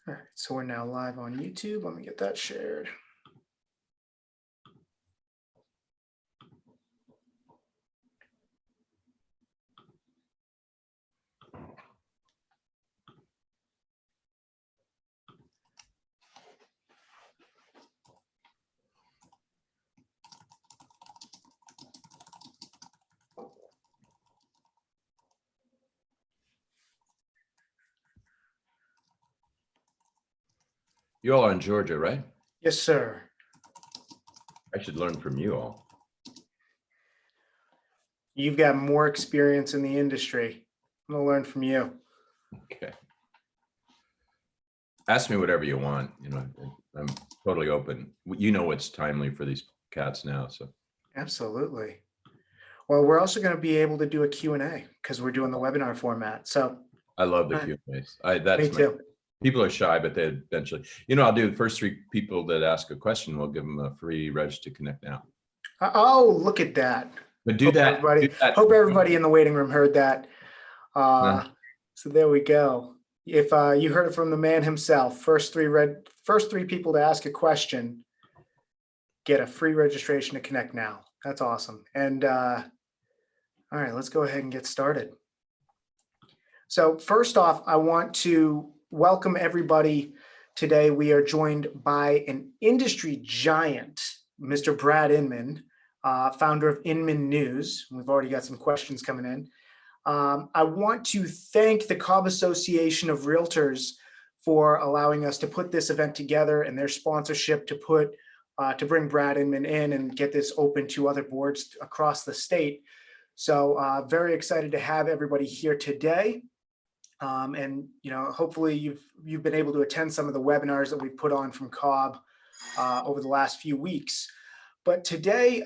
All right, so we're now live on YouTube. Let me get that shared. You all are in Georgia, right? Yes, sir. I should learn from you all. You've got more experience in the industry. I'm gonna learn from you. Okay. Ask me whatever you want. You know, I'm totally open. You know what's timely for these cats now, so. Absolutely. Well, we're also going to be able to do a Q&A because we're doing the webinar format. So I love the Q&As. me too. People are shy, but they eventually, I'll do the first 3 people that ask a question. We'll give them a free reg to connect now. Oh, look at that. But do that. Hope everybody in the waiting room heard that. So there we go. If you heard it from the man himself, first three people to ask a question get a free registration to connect now. That's awesome. And all right, let's go ahead and get started. So first off, I want to welcome everybody. Today we are joined by an industry giant, Mr. Brad Inman, founder of Inman News. We've already got some questions coming in. I want to thank the Cobb Association of Realtors for allowing us to put this event together and their sponsorship to bring Brad Inman in and get this open to other boards across the state. So very excited to have everybody here today. And hopefully you've been able to attend some of the webinars that we've put on from Cobb over the last few weeks. But today,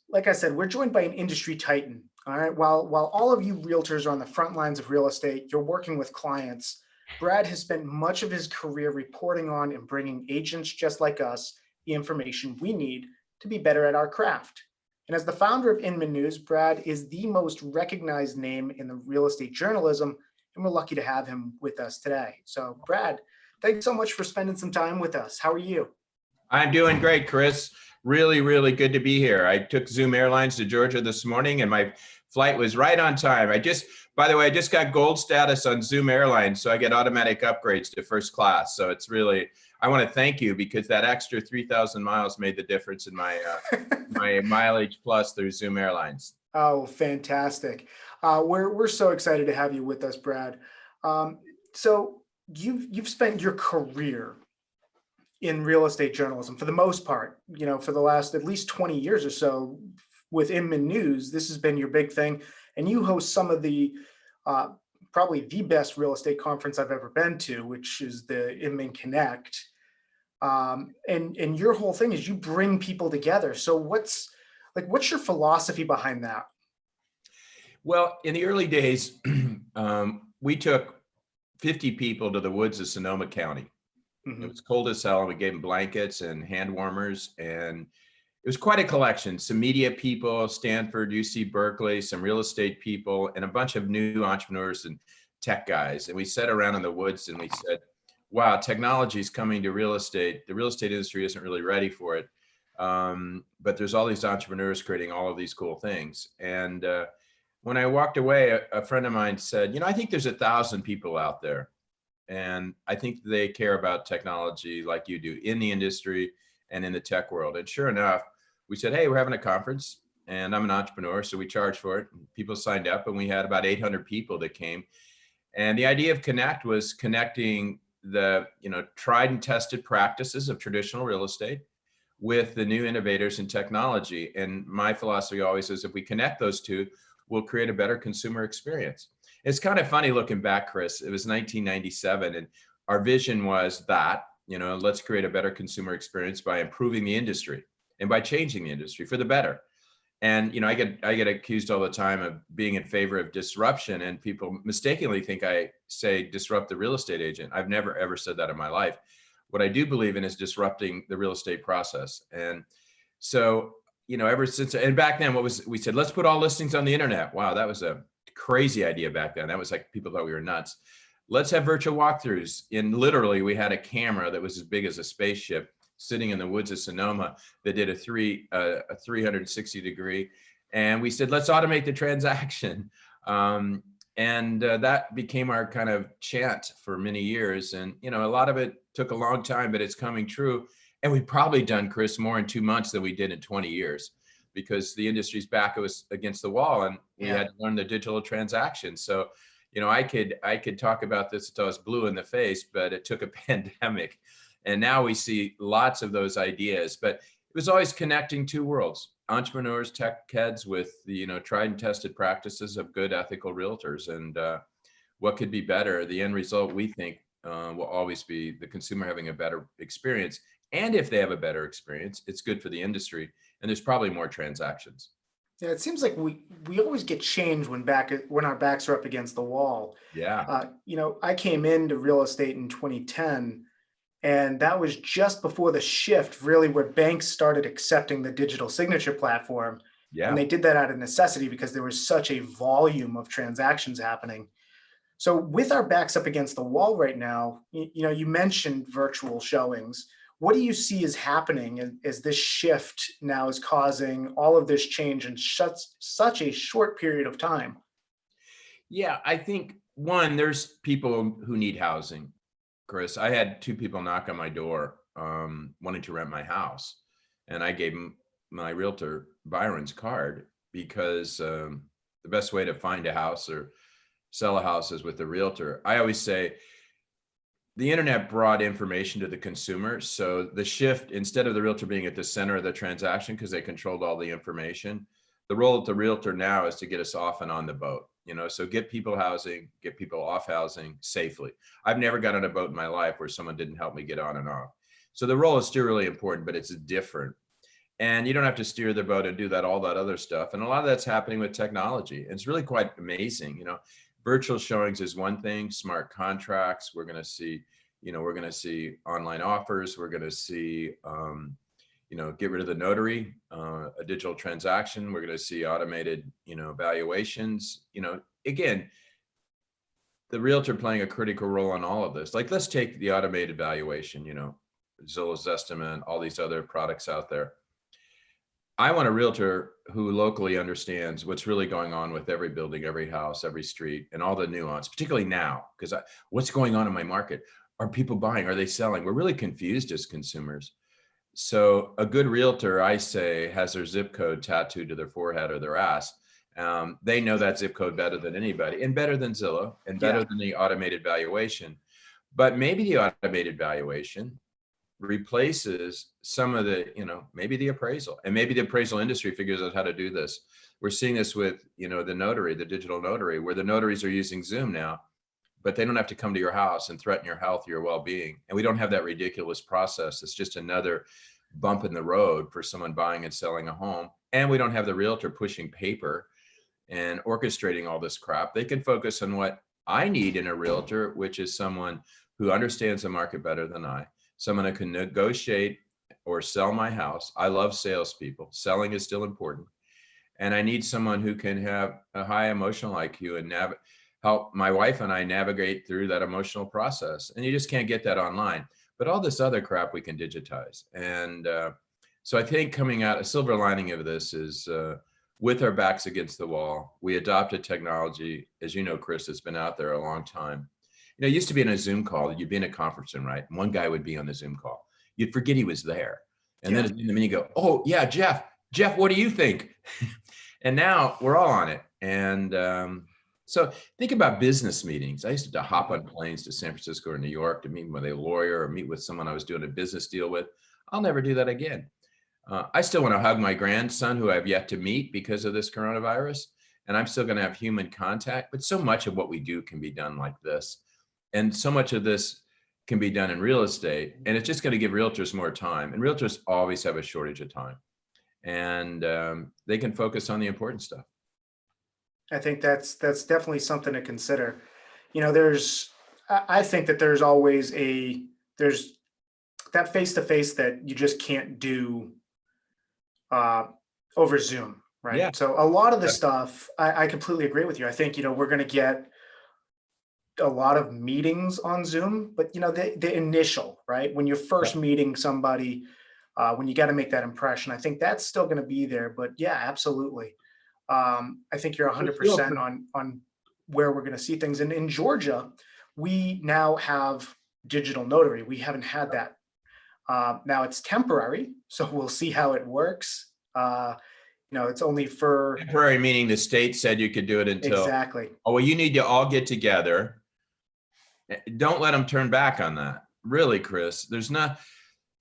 like I said, we're joined by an industry titan. All right. While all of you realtors are on the front lines of real estate, you're working with clients. Brad has spent much of his career reporting on and bringing agents just like us the information we need to be better at our craft. And as the founder of Inman News, Brad is the most recognized name in the real estate journalism, and we're lucky to have him with us today. So Brad, thanks so much for spending some time with us. How are you? I'm doing great, Chris. Really, really good to be here. I took Zoom Airlines to Georgia this morning and my flight was right on time. By the way, I just got gold status on Zoom Airlines, so I get automatic upgrades to first class. So it's really, I want to thank you because that extra 3,000 miles made the difference in my my mileage plus through Zoom Airlines. Oh, fantastic. We're so excited to have you with us, Brad. So you've spent your career in real estate journalism for the most part, for the last at least 20 years or so with Inman News. This has been your big thing. And you host some of the, probably the best real estate conference I've ever been to, which is the Inman Connect. And your whole thing is you bring people together. So what's your philosophy behind that? Well, in the early days, we took 50 people to the woods of Sonoma County. Mm-hmm. It was cold as hell, and we gave them blankets and hand warmers, and it was quite a collection. Some media people, Stanford, UC Berkeley, some real estate people, and a bunch of new entrepreneurs and tech guys. And we sat around in the woods and we said, wow, technology is coming to real estate. The real estate industry isn't really ready for it. But there's all these entrepreneurs creating all of these cool things. And when I walked away, a friend of mine said, I think there's 1,000 people out there. And I think they care about technology like you do in the industry and in the tech world. And sure enough, we said, hey, we're having a conference and I'm an entrepreneur, so we charged for it. And people signed up and we had about 800 people that came. And the idea of Connect was connecting the tried and tested practices of traditional real estate with the new innovators in technology. And my philosophy always is if we connect those two, we'll create a better consumer experience. It's kind of funny looking back, Chris. It was 1997 and our vision was that, let's create a better consumer experience by improving the industry and by changing the industry for the better. And, I get accused all the time of being in favor of disruption, and people mistakenly think I say disrupt the real estate agent. I've never, ever said that in my life. What I do believe in is disrupting the real estate process. And so, ever since, and back then we said, let's put all listings on the internet. Wow, that was a crazy idea back then. That was like, people thought we were nuts. let's have virtual walkthroughs. And literally, we had a camera that was as big as a spaceship sitting in the woods of Sonoma that did a 360 degree. And we said, let's automate the transaction. That became our kind of chant for many years. And, you know, a lot of it took a long time, but it's coming true. And we've probably done, Chris, more in 2 months than we did in 20 years because the industry's back was against the wall and we had to learn the digital transaction. So, you know, I could talk about this until I was blue in the face, but it took a pandemic. And now we see lots of those ideas, but it was always connecting two worlds, entrepreneurs, tech heads with the, you know, tried and tested practices of good ethical realtors. And what could be better? The end result, we think, will always be the consumer having a better experience. And if they have a better experience, it's good for the industry. And there's probably more transactions. Yeah, it seems like we always get changed when our backs are up against the wall. Yeah. You know, I came into real estate in 2010, and that was just before the shift, really, where banks started accepting the digital signature platform. Yeah. And they did that out of necessity because there was such a volume of transactions happening. So with our backs up against the wall right now, you know, you mentioned virtual showings. What do you see is happening as this shift now is causing all of this change in such a short period of time? Yeah, I think one, there's people who need housing. Chris, I had 2 people knock on my door wanting to rent my house. And I gave them my realtor Byron's card because the best way to find a house or sell a house is with a realtor. I always say the internet brought information to the consumer. So the shift, instead of the realtor being at the center of the transaction because they controlled all the information, the role of the realtor now is to get us off and on the boat. You know, so get people housing, get people off housing safely. I've never got on a boat in my life where someone didn't help me get on and off. So the role is still really important, but it's different. And you don't have to steer the boat and do all that other stuff. And a lot of that's happening with technology. It's really quite amazing. You know, virtual showings is one thing, smart contracts. We're going to see, you know, we're going to see online offers. We're going to see, you know, get rid of the notary, a digital transaction. We're going to see automated, you know, valuations. You know, again, the realtor playing a critical role in all of this. Like, let's take the automated valuation, you know, Zillow's Estimate, all these other products out there. I want a realtor who locally understands what's really going on with every building, every house, every street, and all the nuance, particularly now, because what's going on in my market? Are people buying? Are they selling? We're really confused as consumers. So a good realtor, I say, has their zip code tattooed to their forehead or their ass. They know that zip code better than anybody, and better than Zillow, and better than the automated valuation. But maybe the automated valuation replaces some of the, you know, maybe the appraisal, and maybe the appraisal industry figures out how to do this. We're seeing this with, you know, the notary, the digital notary, where the notaries are using Zoom now, but they don't have to come to your house and threaten your health, your well-being. And we don't have that ridiculous process. It's just another bump in the road for someone buying and selling a home. And we don't have the realtor pushing paper and orchestrating all this crap. They can focus on what I need in a realtor, which is someone who understands the market better than I, someone who can negotiate or sell my house. I love salespeople. Selling is still important. And I need someone who can have a high emotional IQ and help my wife and I navigate through that emotional process. And you just can't get that online. But all this other crap we can digitize. And so I think coming out, a silver lining of this is with our backs against the wall, we adopted technology, as you know, Chris, it's been out there a long time. You know, it used to be in a Zoom call, you'd be in a conference room, right? And one guy would be on the Zoom call. You'd forget he was there. And then in the minute you go, oh yeah, Jeff, what do you think? And now we're all on it. And so think about business meetings. I used to hop on planes to San Francisco or New York to meet with a lawyer or meet with someone I was doing a business deal with. I'll never do that again. I still want to hug my grandson who I've yet to meet because of this coronavirus. And I'm still going to have human contact, but so much of what we do can be done like this. And so much of this can be done in real estate, and it's just going to give realtors more time. And realtors always have a shortage of time, and they can focus on the important stuff. I think that's definitely something to consider. You know, I think that there's always there's that face-to-face that you just can't do over Zoom, right? Yeah. So a lot of the stuff, I completely agree with you. I think, you know, we're going to get a lot of meetings on Zoom, but the initial, right? When you're first meeting somebody, when you got to make that impression, I think that's still going to be there. But yeah, absolutely. I think you're 100% on where we're going to see things. And in Georgia, we now have digital notary. We haven't had that. Now it's temporary, so we'll see how it works. It's only for temporary, meaning the state said you could do it until. Exactly. Oh, well, you need to all get together. Don't let them turn back on that. Really, Chris,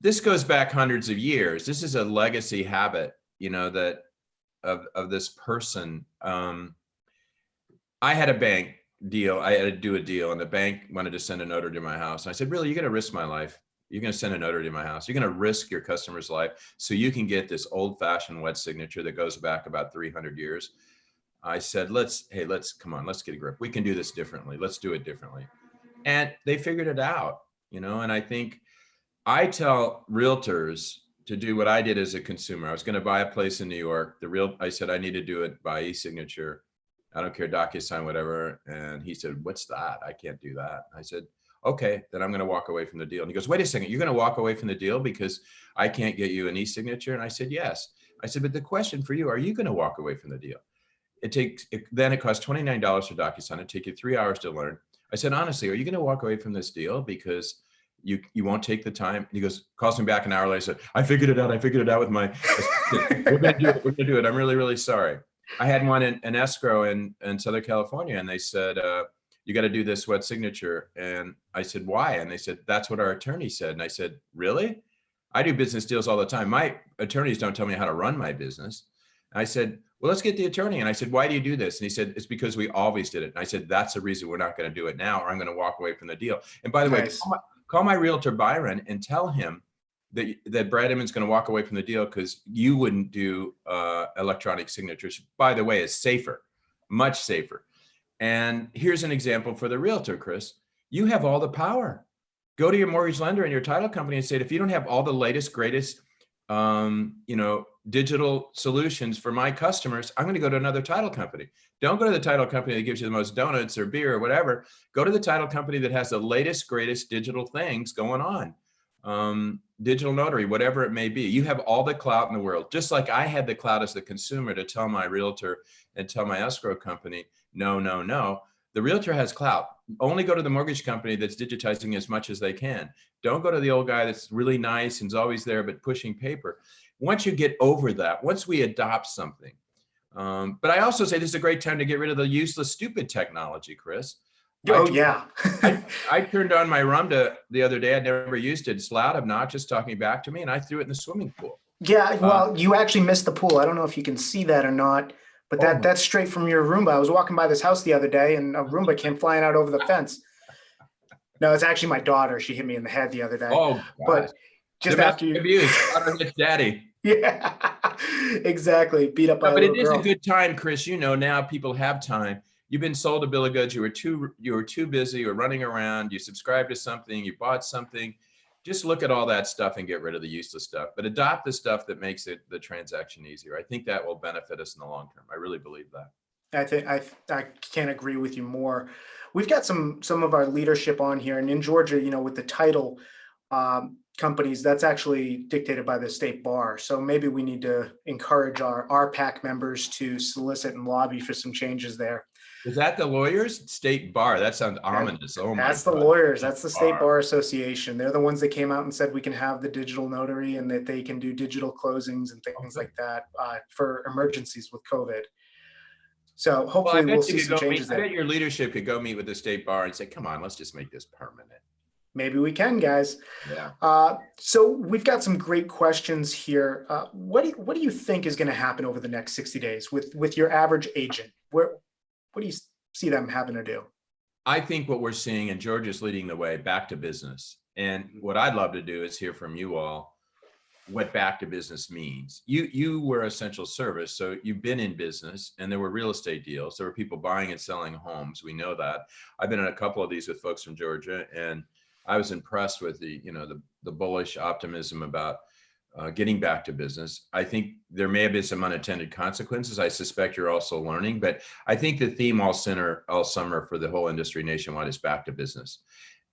this goes back hundreds of years. This is a legacy habit, that of this person. I had a bank deal. I had to do a deal, and the bank wanted to send a notary to my house. And I said, really, you're going to risk my life? You're going to send a notary to my house? You're going to risk your customer's life so you can get this old-fashioned wet signature that goes back about 300 years? I said, come on, let's get a grip. We can do this differently. Let's do it differently. And they figured it out, and I think I tell realtors to do what I did as a consumer. I was going to buy a place in New York. I said, I need to do it by e-signature. I don't care, DocuSign, whatever. And he said, what's that? I can't do that. I said, okay, then I'm going to walk away from the deal. And he goes, wait a second, you're going to walk away from the deal because I can't get you an e-signature? And I said, yes. I said, but the question for you, are you going to walk away from the deal? Then it costs $29 for DocuSign. It'd take you 3 hours to learn. I said, honestly, are you going to walk away from this deal because you won't take the time? And he goes, calls me back an hour later. I said, I figured it out with my, we're going to do it. We're going to do it. I'm really, really sorry. I had one in escrow in Southern California, and they said, you got to do this wet signature. And I said, why? And they said, that's what our attorney said. And I said, really? I do business deals all the time. My attorneys don't tell me how to run my business. And I said, well, let's get the attorney. And I said, why do you do this? And he said, it's because we always did it. And I said, that's the reason we're not going to do it now, or I'm going to walk away from the deal. And by the way, call my realtor Byron and tell him that Brad Inman's going to walk away from the deal because you wouldn't do electronic signatures. By the way, it's safer, much safer. And here's an example for the realtor, Chris. You have all the power. Go to your mortgage lender and your title company and say, if you don't have all the latest, greatest, digital solutions for my customers, I'm going to go to another title company. Don't go to the title company that gives you the most donuts or beer or whatever. Go to the title company that has the latest, greatest digital things going on. Digital notary, whatever it may be. You have all the clout in the world. Just like I had the clout as the consumer to tell my realtor and tell my escrow company, no, no, no. The realtor has clout. Only go to the mortgage company that's digitizing as much as they can. Don't go to the old guy that's really nice and is always there but pushing paper. Once you get over that, once we adopt something, but I also say this is a great time to get rid of the useless, stupid technology, Chris. Yeah. I turned on my Rumda the other day. I'd never used it. It's loud, obnoxious, talking back to me, and I threw it in the swimming pool. Yeah, well, you actually missed the pool. I don't know if you can see that or not, but that's straight from your Roomba. I was walking by this house the other day, and a Roomba came flying out over the fence. No, it's actually my daughter. She hit me in the head the other day. Oh, gosh. But just after you abuse, daughter hits daddy. Yeah, exactly. Beat up by a But little it is girl. a good time, Chris. Now people have time. You've been sold a bill of goods. You were too busy. You were running around. You subscribed to something. You bought something. Just look at all that stuff and get rid of the useless stuff. But adopt the stuff that makes the transaction easier. I think that will benefit us in the long term. I really believe that. I think I can't agree with you more. We've got some of our leadership on here, and in Georgia, with the title companies, that's actually dictated by the state bar. So maybe we need to encourage our RPAC members to solicit and lobby for some changes there. Is that the lawyers? State bar? That sounds ominous. Oh my God. That's the lawyers. That's the State Bar Association. They're the ones that came out and said we can have the digital notary and that they can do digital closings and things like that for emergencies with COVID. So hopefully we'll see some changes there. I bet your leadership could go meet with the state bar and say, come on, let's just make this permanent. Maybe we can, guys. Yeah. So we've got some great questions here. What do you think is going to happen over the next 60 days with your average agent? What do you see them having to do? I think what we're seeing, and Georgia's leading the way, back to business. And what I'd love to do is hear from you all what back to business means. You were essential service, so you've been in business, and there were real estate deals. There were people buying and selling homes. We know that. I've been in a couple of these with folks from Georgia, and I was impressed with the bullish optimism about getting back to business. I think there may have been some unintended consequences. I suspect you're also learning, but I think the theme all summer for the whole industry nationwide is back to business.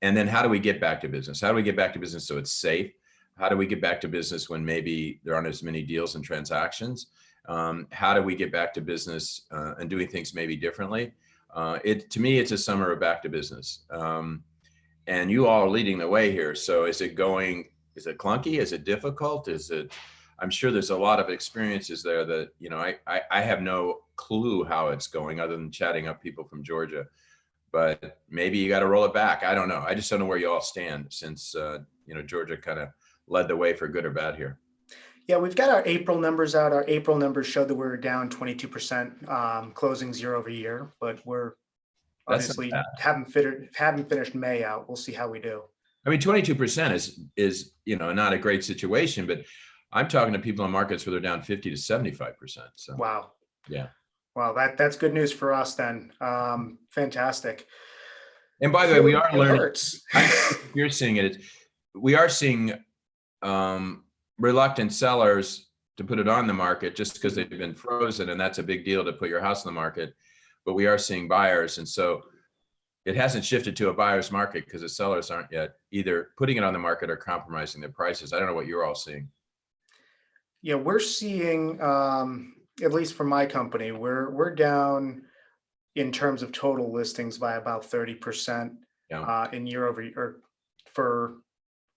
And then how do we get back to business? How do we get back to business so it's safe? How do we get back to business when maybe there aren't as many deals and transactions? How do we get back to business and doing things maybe differently? To me, it's a summer of back to business. And you all are leading the way here. So is it clunky? Is it difficult? I'm sure there's a lot of experiences there that, I have no clue how it's going other than chatting up people from Georgia, but maybe you got to roll it back. I don't know. I just don't know where you all stand since, Georgia kind of led the way for good or bad here. Yeah, we've got our April numbers out. Our April numbers show that we're down 22% closings year over year, but we're obviously haven't finished May out. We'll see how we do. I mean, 22% is not a great situation, but I'm talking to people in markets where they're down 50 to 75%. So wow. Yeah. Wow, that's good news for us then. Fantastic. And by the way, we are learning. Hurts. You're seeing it. We are seeing reluctant sellers to put it on the market just because they've been frozen, and that's a big deal to put your house on the market. But we are seeing buyers, and so it hasn't shifted to a buyer's market because the sellers aren't yet either putting it on the market or compromising their prices. I don't know what you're all seeing. Yeah, we're seeing, at least for my company, we're down in terms of total listings by about 30% in year over year for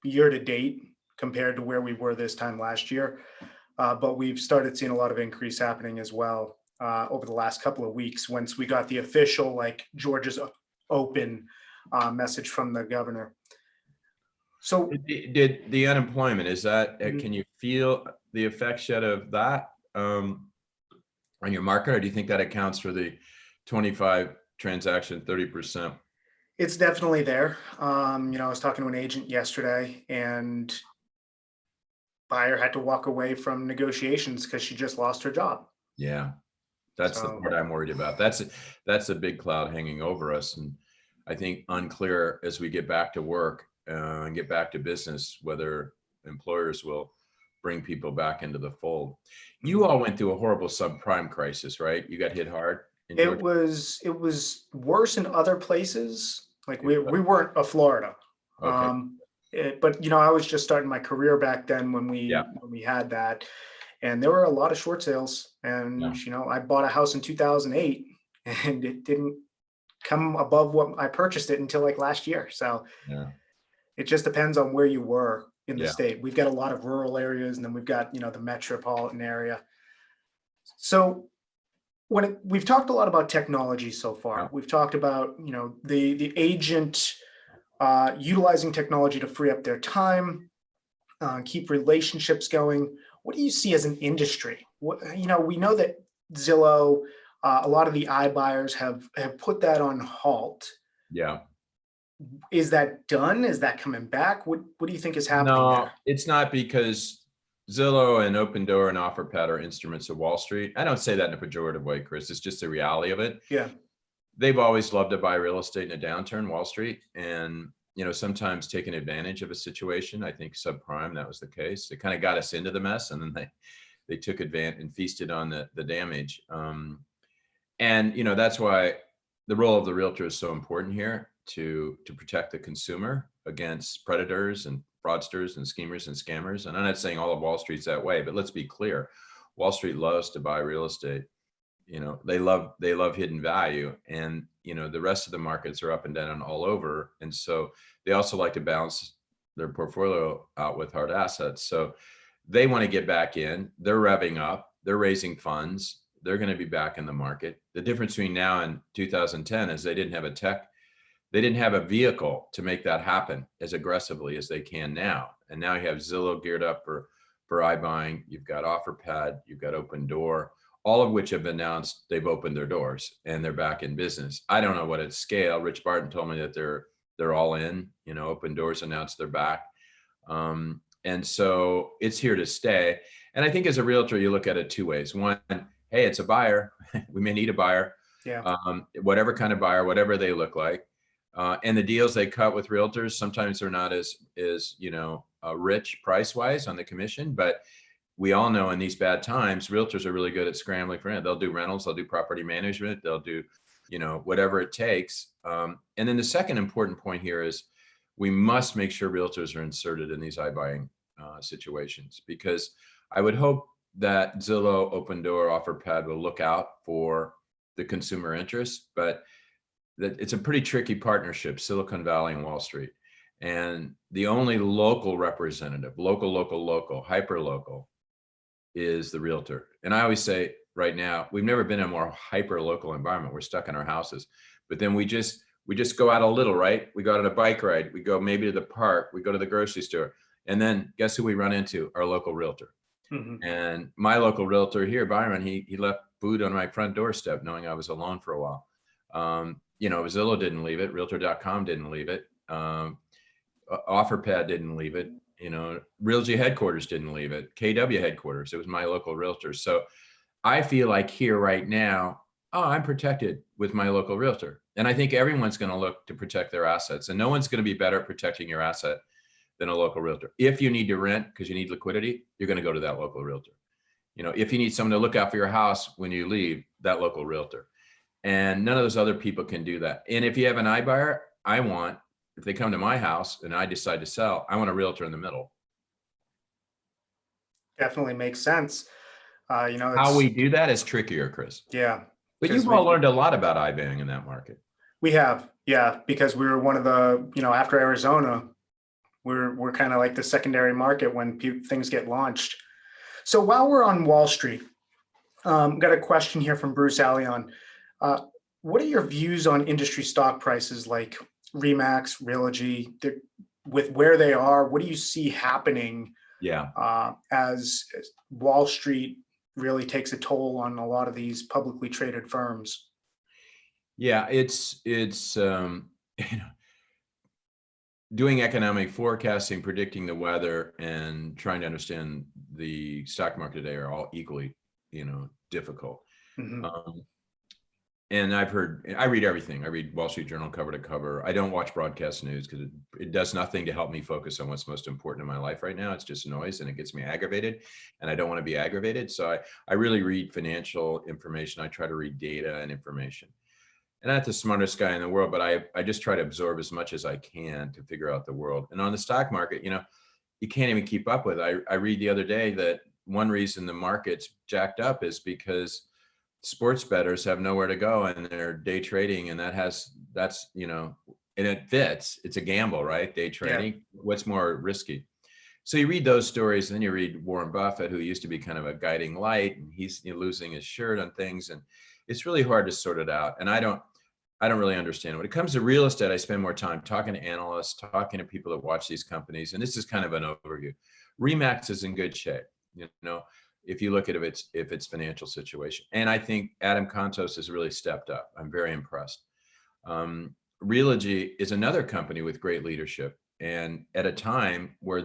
year to date compared to where we were this time last year. But we've started seeing a lot of increase happening as well over the last couple of weeks once we got the official Georgia's open message from the governor. So did the unemployment, is that, can you feel the effects yet of that on your market, or do you think that accounts for the 25 transaction, 30%? It's definitely there. I was talking to an agent yesterday, and buyer had to walk away from negotiations because she just lost her job. Yeah, that's the part I'm worried about. That's a big cloud hanging over us, and I think unclear as we get back to work and get back to business whether employers will bring people back into the fold. You all went through a horrible subprime crisis, right? You got hit hard. It was worse in other places. We weren't a Florida. Okay. But I was just starting my career back then when we had that, and there were a lot of short sales. And I bought a house in 2008, and it didn't come above what I purchased it until last year. So it just depends on where you were in the state. We've got a lot of rural areas, and then we've got the metropolitan area. So we've talked a lot about technology so far. We've talked about the agent utilizing technology to free up their time, keep relationships going. What do you see as an industry? We know that Zillow, a lot of the iBuyers have put that on halt. Yeah. Is that done? Is that coming back? What do you think is happening there? No, it's not, because Zillow and Opendoor and OfferPad are instruments of Wall Street. I don't say that in a pejorative way, Chris. It's just the reality of it. Yeah. They've always loved to buy real estate in a downturn, Wall Street, and sometimes taking advantage of a situation. I think subprime, that was the case. It kind of got us into the mess, and then they took advantage and feasted on the damage. And that's why the role of the realtor is so important here to protect the consumer against predators and fraudsters and schemers and scammers. And I'm not saying all of Wall Street's that way, but let's be clear. Wall Street loves to buy real estate. They love hidden value, and the rest of the markets are up and down all over. And so they also like to balance their portfolio out with hard assets. So they want to get back in. They're revving up. They're raising funds. They're going to be back in the market. The difference between now and 2010 is they didn't have a vehicle to make that happen as aggressively as they can now. And now you have Zillow geared up for iBuying. You've got OfferPad. You've got Opendoor, all of which have announced they've opened their doors and they're back in business. I don't know what its scale. Rich Barton told me that they're all in. Opendoor's announced they're back. And so it's here to stay. And I think as a realtor, you look at it two ways. One, hey, it's a buyer. We may need a buyer. Yeah. Whatever kind of buyer, whatever they look like. And the deals they cut with realtors, sometimes they're not as rich price-wise on the commission, but we all know in these bad times, realtors are really good at scrambling for rent. They'll do rentals, they'll do property management, they'll do, whatever it takes. And then the second important point here is we must make sure realtors are inserted in these iBuying situations, because I would hope that Zillow, Open Door, OfferPad will look out for the consumer interest, but that it's a pretty tricky partnership, Silicon Valley and Wall Street. And the only local representative, local, hyper local, is the realtor. And I always say right now, we've never been in a more hyper local environment. We're stuck in our houses, but then we just go out a little, right? We go out on a bike ride, we go maybe to the park, we go to the grocery store, and then guess who we run into? Our local realtor. Mm-hmm. And my local realtor here, Byron, he left food on my front doorstep knowing I was alone for a while. Zillow didn't leave it, Realtor.com didn't leave it, OfferPad didn't leave it, Realty headquarters didn't leave it, KW headquarters, it was my local realtor. So I feel like here right now, I'm protected with my local realtor. And I think everyone's going to look to protect their assets, and no one's going to be better at protecting your asset than a local realtor. If you need to rent because you need liquidity, you're going to go to that local realtor. If you need someone to look out for your house when you leave, that local realtor. And none of those other people can do that. And if you have an iBuyer, if they come to my house and I decide to sell, I want a realtor in the middle. Definitely makes sense. How we do that is trickier, Chris. Yeah. But you've all learned a lot about iBuying in that market. We have, yeah, because we were one of the, after Arizona, we're kind of like the secondary market when things get launched. So while we're on Wall Street, got a question here from Bruce Allion. What are your views on industry stock prices like Remax, Realogy, with where they are? What do you see happening? Yeah. As Wall Street really takes a toll on a lot of these publicly traded firms. Yeah, it's doing economic forecasting, predicting the weather, and trying to understand the stock market today are all equally, difficult. Mm-hmm. And I read everything. I read Wall Street Journal cover to cover. I don't watch broadcast news because it does nothing to help me focus on what's most important in my life right now. It's just noise and it gets me aggravated, and I don't want to be aggravated. So I really read financial information. I try to read data and information. And I'm not the smartest guy in the world, but I just try to absorb as much as I can to figure out the world. And on the stock market, you can't even keep up with it. I read the other day that one reason the market's jacked up is because sports bettors have nowhere to go and they're day trading, and that's and it fits. It's a gamble, right? Day trading. Yeah. What's more risky? So you read those stories, and then you read Warren Buffett, who used to be kind of a guiding light, and he's losing his shirt on things, and it's really hard to sort it out. And I don't really understand. When it comes to real estate, I spend more time talking to analysts, talking to people that watch these companies, and this is kind of an overview. Remax is in good shape. If you look at its financial situation. And I think Adam Contos has really stepped up. I'm very impressed. Realogy is another company with great leadership, and at a time where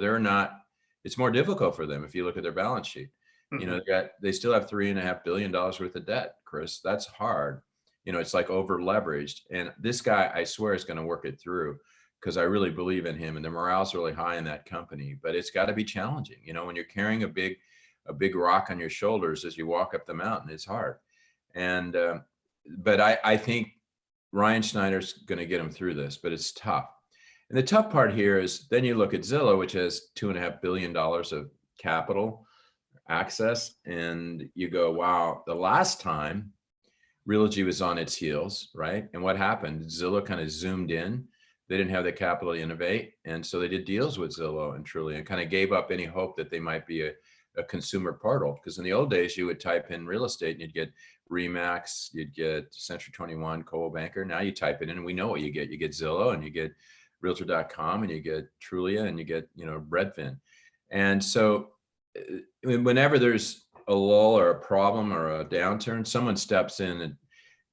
it's more difficult for them if you look at their balance sheet. Mm-hmm. They still have $3.5 billion worth of debt, Chris. That's hard. It's like over leveraged. And this guy, I swear, is going to work it through, because I really believe in him, and the morale's really high in that company. But it's got to be challenging. When you're carrying a big rock on your shoulders as you walk up the mountain, it's hard. And but I think Ryan Schneider's going to get him through this, but it's tough. And the tough part here is then you look at Zillow, which has $2.5 billion of capital access, and you go, wow, the last time Realogy was on its heels, right? And what happened? Zillow kind of zoomed in. They didn't have the capital to innovate, and so they did deals with Zillow and Trulia, and kind of gave up any hope that they might be a consumer portal. Because in the old days, you would type in real estate and you'd get Remax, you'd get Century 21, Coldwell Banker. Now you type it in and we know what you get. You get Zillow, and you get Realtor.com, and you get Trulia, and you get Redfin. And so whenever there's a lull or a problem or a downturn, someone steps in,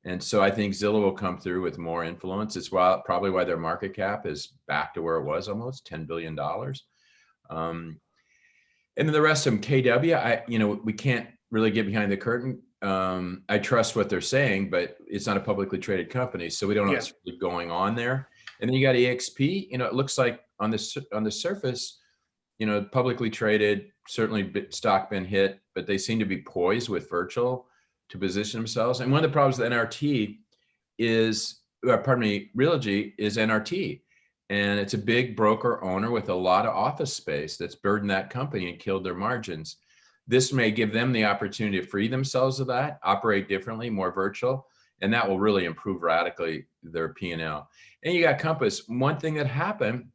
and so I think Zillow will come through with more influence. It's probably why their market cap is back to where it was, almost $10 billion. And then the rest of them, KW, we can't really get behind the curtain. I trust what they're saying, but it's not a publicly traded company, so we don't know what's really going on there. And then you got EXP. It looks like on the surface, publicly traded, certainly stock been hit, but they seem to be poised with virtual to position themselves. And one of the problems with NRT is, Realogy is NRT. And it's a big broker owner with a lot of office space that's burdened that company and killed their margins. This may give them the opportunity to free themselves of that, operate differently, more virtual, and that will really improve radically their P&L. And you got Compass. One thing that happened,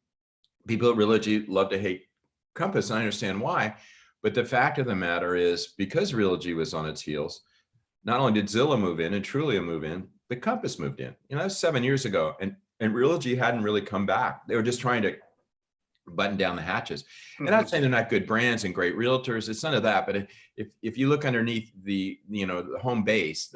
people at Realogy love to hate Compass, and I understand why, but the fact of the matter is, because Realogy was on its heels, not only did Zillow move in and Trulia move in, but Compass moved in. That was 7 years ago, and Realogy hadn't really come back. They were just trying to button down the hatches. And I'm not saying they're not good brands and great realtors. It's none of that. But if you look underneath the home base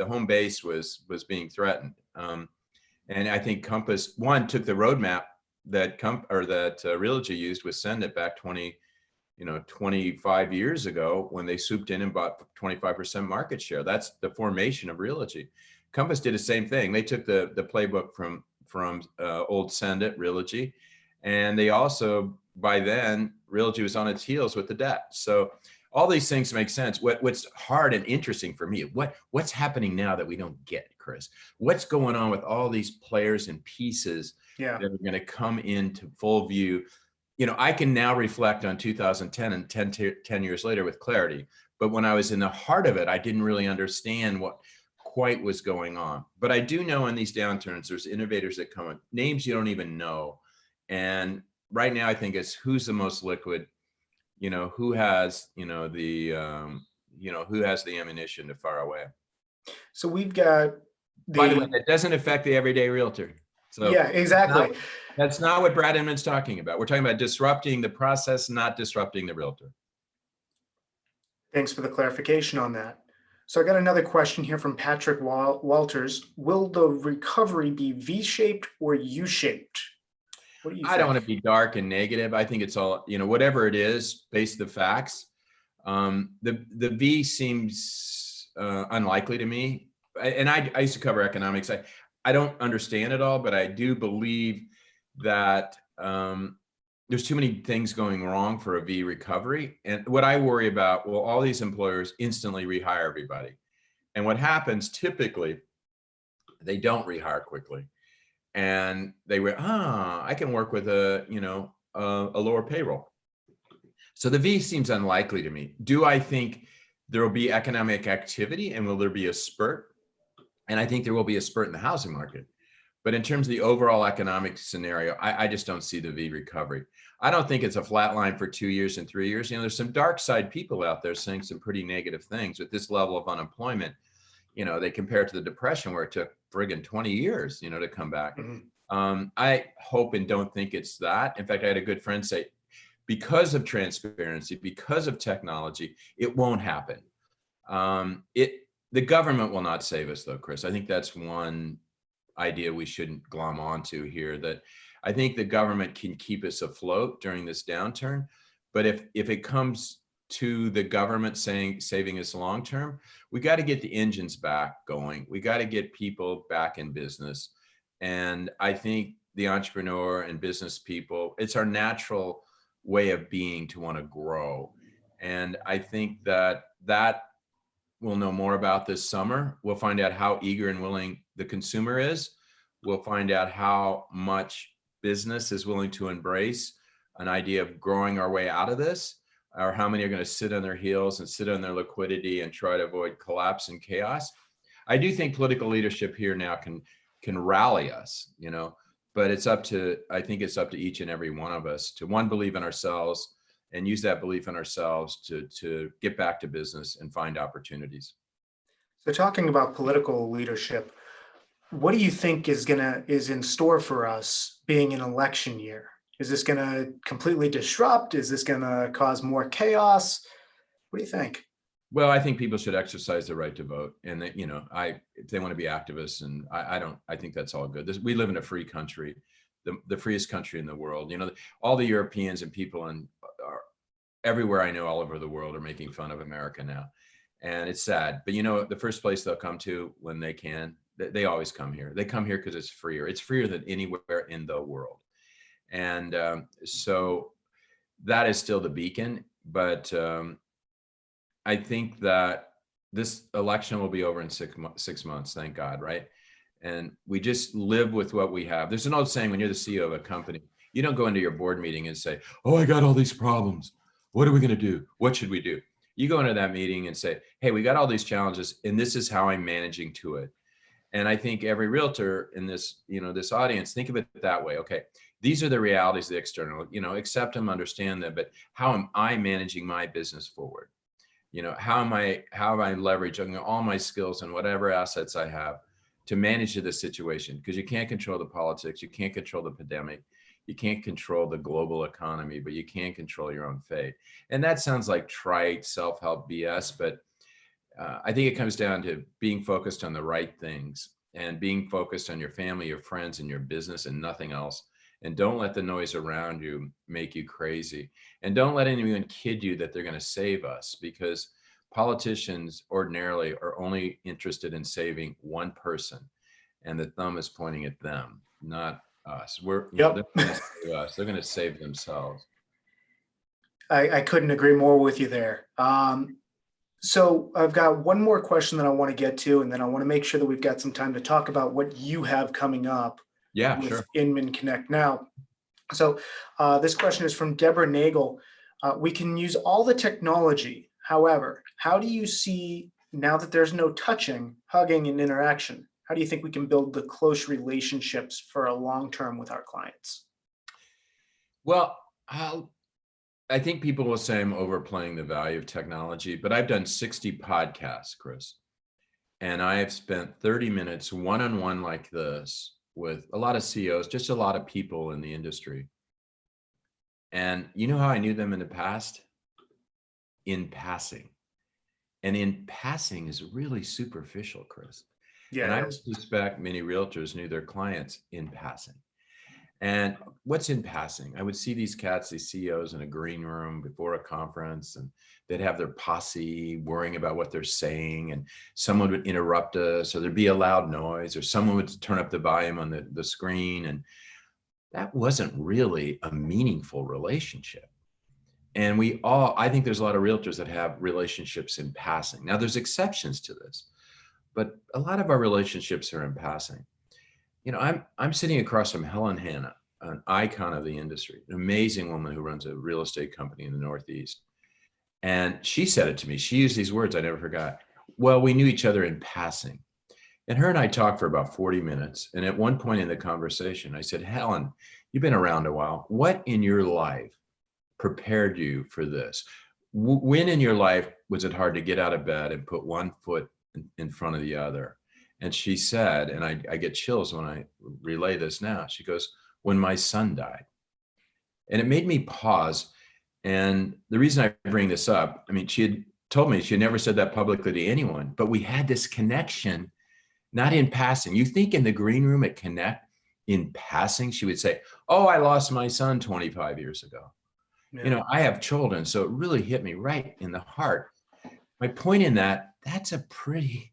was being threatened. And I think Compass took the roadmap that Realogy used with Send It back 25 years ago, when they swooped in and bought 25% market share. That's the formation of Realogy. Compass did the same thing. They took the playbook from old Send It, Realogy, and they also, by then, Realogy was on its heels with the debt. So all these things make sense. What's hard and interesting for me, what's happening now that we don't get, Chris? What's going on with all these players and pieces that are going to come into full view? I can now reflect on 2010 and 10 years later with clarity. But when I was in the heart of it, I didn't really understand what quite was going on. But I do know in these downturns, there's innovators that come in, names you don't even know. And right now, I think it's who's the most liquid, who has, who has the ammunition to fire away. So we've got by the way, that doesn't affect the everyday realtor. So yeah, exactly. That's not what Brad Inman's talking about. We're talking about disrupting the process, not disrupting the realtor. Thanks for the clarification on that. So I got another question here from Patrick Walters. Will the recovery be V-shaped or U-shaped? What do you think? I don't want to be dark and negative. I think it's all, whatever it is, based the facts. The V seems unlikely to me. And I used to cover economics. I don't understand it all, but I do believe that there's too many things going wrong for a V recovery. And what I worry about, well, all these employers instantly rehire everybody. And what happens typically, they don't rehire quickly. And they were, I can work with a lower payroll. So the V seems unlikely to me. Do I think there will be economic activity, and will there be a spurt? And I think there will be a spurt in the housing market. But in terms of the overall economic scenario, I just don't see the V recovery. I don't think it's a flat line for 2 years and 3 years. There's some dark side people out there saying some pretty negative things. With this level of unemployment, they compare it to the Depression, where it took friggin' 20 years, to come back. I hope and don't think it's that. In fact, I had a good friend say, because of transparency, because of technology, it won't happen. The government will not save us, though, Chris. I think that's one idea we shouldn't glom onto here, that I think the government can keep us afloat during this downturn. But if it comes to the government saving us long term, we got to get the engines back going. We got to get people back in business. And I think the entrepreneur and business people, it's our natural way of being to want to grow. And I think that we'll know more about this summer. We'll find out how eager and willing the consumer is. We'll find out how much business is willing to embrace an idea of growing our way out of this, or how many are going to sit on their heels and sit on their liquidity and try to avoid collapse and chaos. I do think political leadership here now can rally us, but I think it's up to each and every one of us to, one, believe in ourselves and use that belief in ourselves to get back to business and find opportunities. So talking about political leadership, what do you think is in store for us being an election year? Is this going to completely disrupt? Is this going to cause more chaos? What do you think? Well, I think people should exercise their right to vote, and that, if they want to be activists, and I think that's all good. We live in a free country, the freest country in the world. All the Europeans and people everywhere I know all over the world are making fun of America now. And it's sad, but the first place they'll come to when they can, they always come here. They come here because it's freer. It's freer than anywhere in the world. And so that is still the beacon. But I think that this election will be over in 6 months, thank God, right? And we just live with what we have. There's an old saying, when you're the CEO of a company, you don't go into your board meeting and say, oh, I got all these problems. What are we going to do? What should we do? You go into that meeting and say, hey, we got all these challenges, and this is how I'm managing to it. And I think every realtor in this, this audience, think of it that way. Okay, these are the realities of the external, accept them, understand them, but how am I managing my business forward? How am I leveraging all my skills and whatever assets I have to manage this situation? Because you can't control the politics, you can't control the pandemic, you can't control the global economy, but you can control your own fate. And that sounds like trite self-help BS, but I think it comes down to being focused on the right things and being focused on your family, your friends, and your business and nothing else. And don't let the noise around you make you crazy. And don't let anyone kid you that they're going to save us, because politicians ordinarily are only interested in saving one person, and the thumb is pointing at them, not us. They're going to save us. They're going to save themselves. I couldn't agree more with you there. So I've got one more question that I want to get to, and then I want to make sure that we've got some time to talk about what you have coming up with sure. Inman Connect now. So this question is from Deborah Nagel. We can use all the technology. However, how do you see, now that there's no touching, hugging, and interaction, how do you think we can build the close relationships for a long term with our clients? Well, I think people will say I'm overplaying the value of technology, but I've done 60 podcasts, Chris, and I have spent 30 minutes one-on-one like this with a lot of CEOs, just a lot of people in the industry. And you know how I knew them in the past? In passing. And in passing is really superficial, Chris. Yeah, and I suspect many realtors knew their clients in passing. And what's in passing? I would see these CEOs in a green room before a conference, and they'd have their posse worrying about what they're saying, and someone would interrupt us, or there'd be a loud noise, or someone would turn up the volume on the screen. And that wasn't really a meaningful relationship. And I think there's a lot of realtors that have relationships in passing. Now, there's exceptions to this, but a lot of our relationships are in passing. I'm sitting across from Helen Hanna, an icon of the industry, an amazing woman who runs a real estate company in the Northeast. And she said it to me. She used these words I never forgot. Well, we knew each other in passing. And her and I talked for about 40 minutes. And at one point in the conversation, I said, Helen, you've been around a while. What in your life prepared you for this? When in your life was it hard to get out of bed and put one foot in front of the other? And she said, and I get chills when I relay this now, she goes, when my son died. And it made me pause. And the reason I bring this up, she had told me she had never said that publicly to anyone, but we had this connection, not in passing. You think in the green room at Connect, in passing, she would say, oh, I lost my son 25 years ago. Yeah. I have children, so it really hit me right in the heart. My point in that's a pretty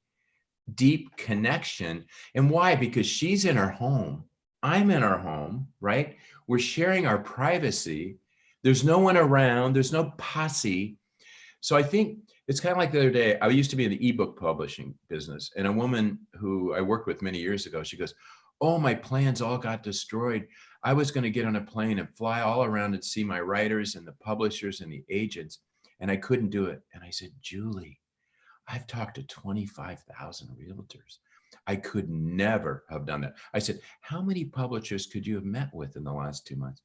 deep connection. And why? Because she's in her home. I'm in our home, right? We're sharing our privacy. There's no one around. There's no posse. So I think it's kind of like the other day, I used to be in the ebook publishing business, and a woman who I worked with many years ago, she goes, oh, my plans all got destroyed. I was going to get on a plane and fly all around and see my writers and the publishers and the agents, and I couldn't do it. And I said, Julie, I've talked to 25,000 realtors. I could never have done that. I said, how many publishers could you have met with in the last 2 months?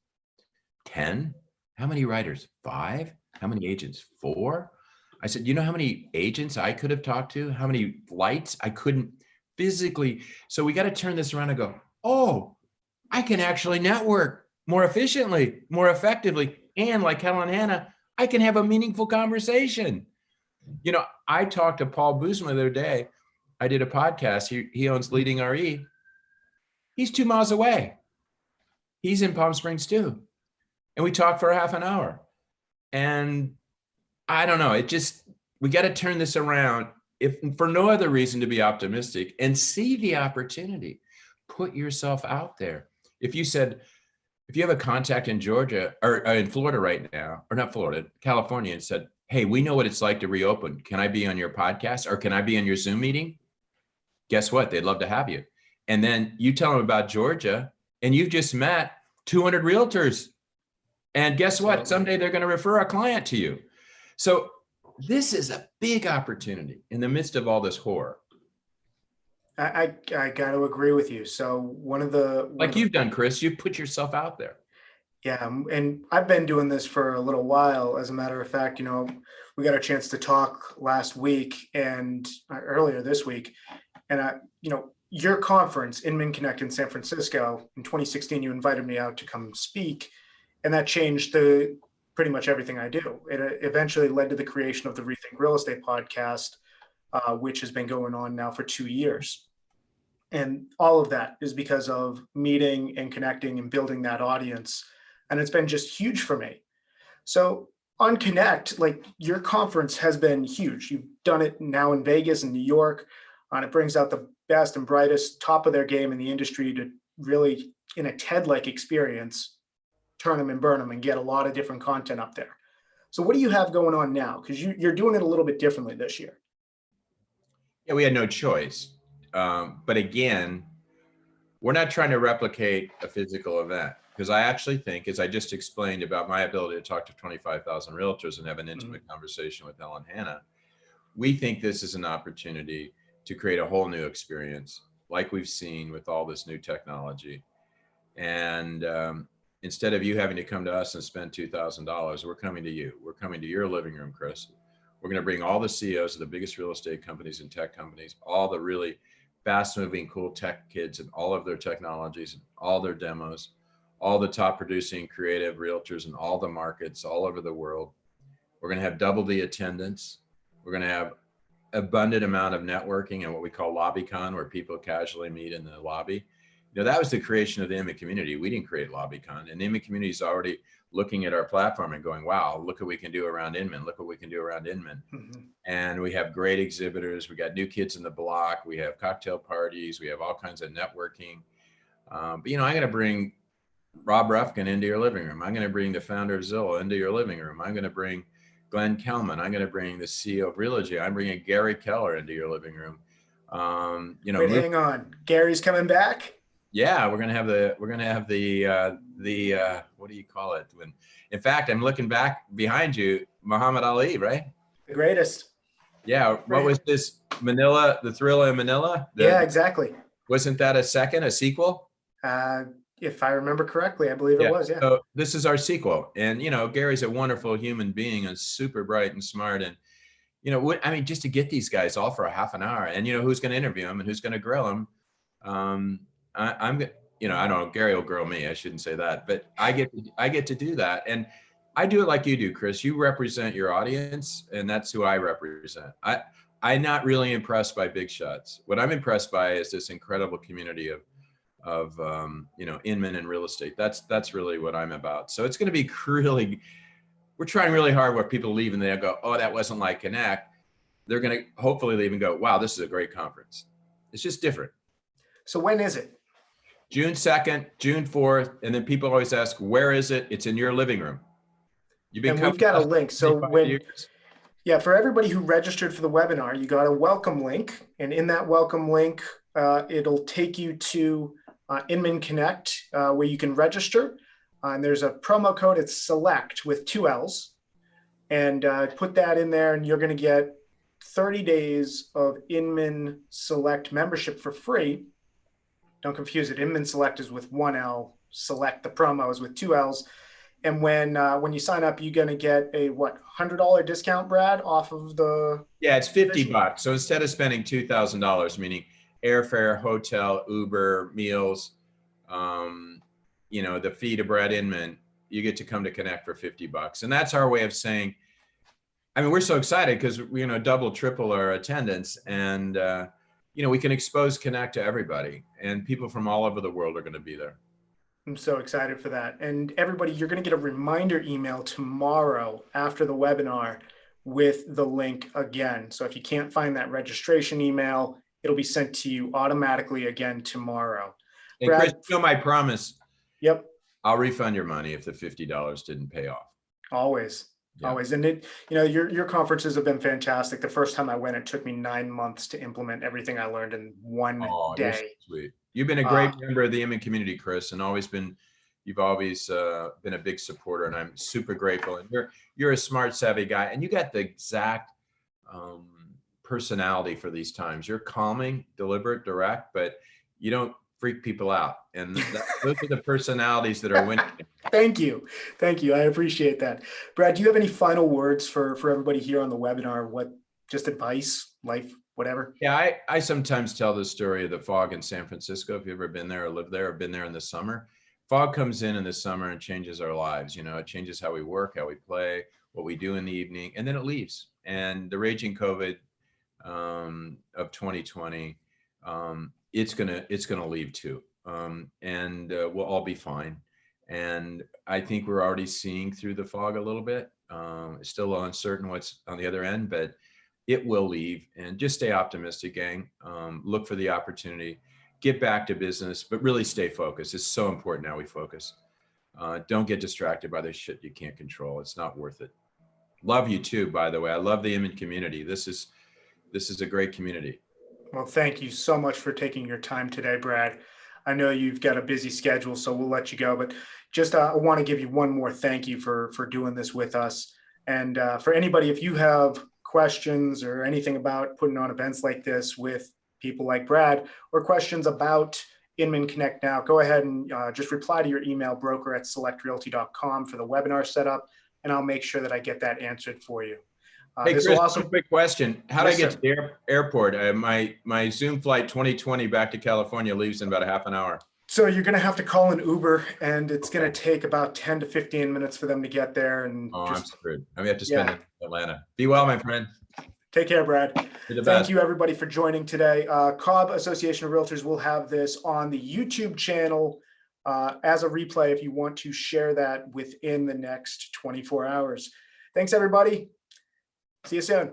10? How many writers? 5? How many agents? 4? I said, you know how many agents I could have talked to? How many flights? I couldn't physically. So we got to turn this around and go, oh, I can actually network more efficiently, more effectively. And like Helen Hanna, I can have a meaningful conversation. I talked to Paul Boozman the other day. I did a podcast. He owns Leading RE. He's 2 miles away. He's in Palm Springs too. And we talked for half an hour. And I don't know, we got to turn this around, if for no other reason to be optimistic and see the opportunity. Put yourself out there. If you said, if you have a contact in Georgia or in Florida right now, or not Florida, California, and said, hey, we know what it's like to reopen. Can I be on your podcast or can I be on your Zoom meeting? Guess what? They'd love to have you. And then you tell them about Georgia and you've just met 200 realtors. And guess what? Someday they're going to refer a client to you. So this is a big opportunity in the midst of all this horror. I got to agree with you. So Like you've done, Chris, you've put yourself out there. Yeah, and I've been doing this for a little while. As a matter of fact, we got a chance to talk last week and earlier this week, and your conference, Inman Connect in San Francisco in 2016, you invited me out to come speak, and that changed pretty much everything I do. It eventually led to the creation of the Rethink Real Estate podcast, which has been going on now for 2 years. And all of that is because of meeting and connecting and building that audience. And it's been just huge for me. So on Connect, like your conference has been huge. You've done it now in Vegas and New York, and it brings out the best and brightest, top of their game in the industry to really, in a TED-like experience, turn them and burn them and get a lot of different content up there. So what do you have going on now? Because you're doing it a little bit differently this year. Yeah, we had no choice. But again, we're not trying to replicate a physical event, because I actually think, as I just explained about my ability to talk to 25,000 realtors and have an intimate conversation with Ellen Hanna, we think this is an opportunity to create a whole new experience like we've seen with all this new technology. And instead of you having to come to us and spend $2,000, we're coming to you. We're coming to your living room, Chris. We're going to bring all the CEOs of the biggest real estate companies and tech companies, all the really fast moving, cool tech kids and all of their technologies and all their demos, all the top producing creative realtors in all the markets all over the world. We're going to have double the attendance. We're going to have abundant amount of networking and what we call LobbyCon, where people casually meet in the lobby. That was the creation of the Inman community. We didn't create LobbyCon, and the Inman community is already looking at our platform and going, wow, look what we can do around Inman. Look what we can do around Inman. And we have great exhibitors. We got new kids in the block. We have cocktail parties. We have all kinds of networking. But I'm going to bring Rob Rufkin into your living room. I'm going to bring the founder of Zillow into your living room. I'm going to bring Glenn Kelman. I'm going to bring the CEO of Realogy. I'm bringing Gary Keller into your living room. Wait, hang on. Gary's coming back? Yeah, we're gonna have the what do you call it? In fact, I'm looking back behind you, Muhammad Ali, right? The greatest. Yeah. What was this? Manila, the Thriller in Manila? Yeah, exactly. Wasn't that a sequel? If I remember correctly, I believe it was. Yeah. So this is our sequel, and Gary's a wonderful human being and super bright and smart, and just to get these guys all for a half an hour, and who's going to interview them and who's going to grill them. I don't know, Gary will grill me. I shouldn't say that, but I get to do that. And I do it like you do, Chris. You represent your audience, and that's who I represent. I'm not really impressed by big shots. What I'm impressed by is this incredible community of Inman and real estate. That's really what I'm about. So it's going to be we're trying really hard where people leave and they'll go, oh, that wasn't like Connect. They're going to hopefully leave and go, wow, this is a great conference. It's just different. So when is it? June 2nd, June 4th. And then people always ask, where is it? It's in your living room. And we've got a link. So for everybody who registered for the webinar, you got a welcome link. And in that welcome link, it'll take you to Inman Connect, where you can register. And there's a promo code. It's SELECT with 2 L's. And put that in there, and you're going to get 30 days of Inman Select membership for free. Don't confuse it. Inman Select is with 1 L. Select, the promo, is with 2 L's. And when you sign up, you're going to get a $100 discount, Brad, off of the. Yeah, it's $50. So instead of spending $2,000, meaning airfare, hotel, Uber, meals, the fee to Brad Inman, you get to come to Connect for $50. And that's our way of saying, we're so excited because we double, triple our attendance, and we can expose Connect to everybody, and people from all over the world are going to be there. I'm so excited for that. And everybody, you're going to get a reminder email tomorrow after the webinar with the link again. So if you can't find that registration email, it'll be sent to you automatically again tomorrow. And Brad, Chris, my promise. Yep. I'll refund your money if the $50 didn't pay off. Always. Yeah. Always. And your conferences have been fantastic. The first time I went, it took me 9 months to implement everything I learned in one You're so day. sweet. You've been a great member of the Inman community, Chris, and you've always been a big supporter, and I'm super grateful. And you're a smart, savvy guy, and you got the exact personality for these times. You're calming, deliberate, direct, but you don't freak people out. And those are the personalities that are winning. Thank you. Thank you. I appreciate that. Brad, do you have any final words for everybody here on the webinar? Just advice, life, whatever? Yeah, I sometimes tell the story of the fog in San Francisco. If you've ever been there or lived there or been there in the summer, fog comes in the summer and changes our lives. It changes how we work, how we play, what we do in the evening, and then it leaves. And the raging COVID of 2020, it's gonna leave too, and we'll all be fine. And I think we're already seeing through the fog a little bit. It's still uncertain what's on the other end, but it will leave. And just stay optimistic, gang. Look for the opportunity, get back to business, but really stay focused. It's so important how we focus. Don't get distracted by the shit you can't control. It's not worth it. Love you too, by the way. I love the Inman community. This is a great community. Well, thank you so much for taking your time today, Brad. I know you've got a busy schedule, so we'll let you go, but just I want to give you one more thank you for doing this with us. And for anybody, if you have questions or anything about putting on events like this with people like Brad, or questions about Inman Connect now, go ahead and just reply to your email, broker@selectrealty.com, for the webinar setup, and I'll make sure that I get that answered for you. Hey, this Chris, will also... one quick question. How do Yes, I get sir. to the airport? My Zoom flight 2020 back to California leaves in about a half an hour. So you're going to have to call an Uber, and it's going to take about 10 to 15 minutes for them to get there. And I'm screwed. I'm gonna have to spend it in Atlanta. Be well, my friend. Take care, Brad. You're the Thank best. you, everybody, for joining today. Cobb Association of Realtors will have this on the YouTube channel as a replay if you want to share that within the next 24 hours. Thanks, everybody. See you soon.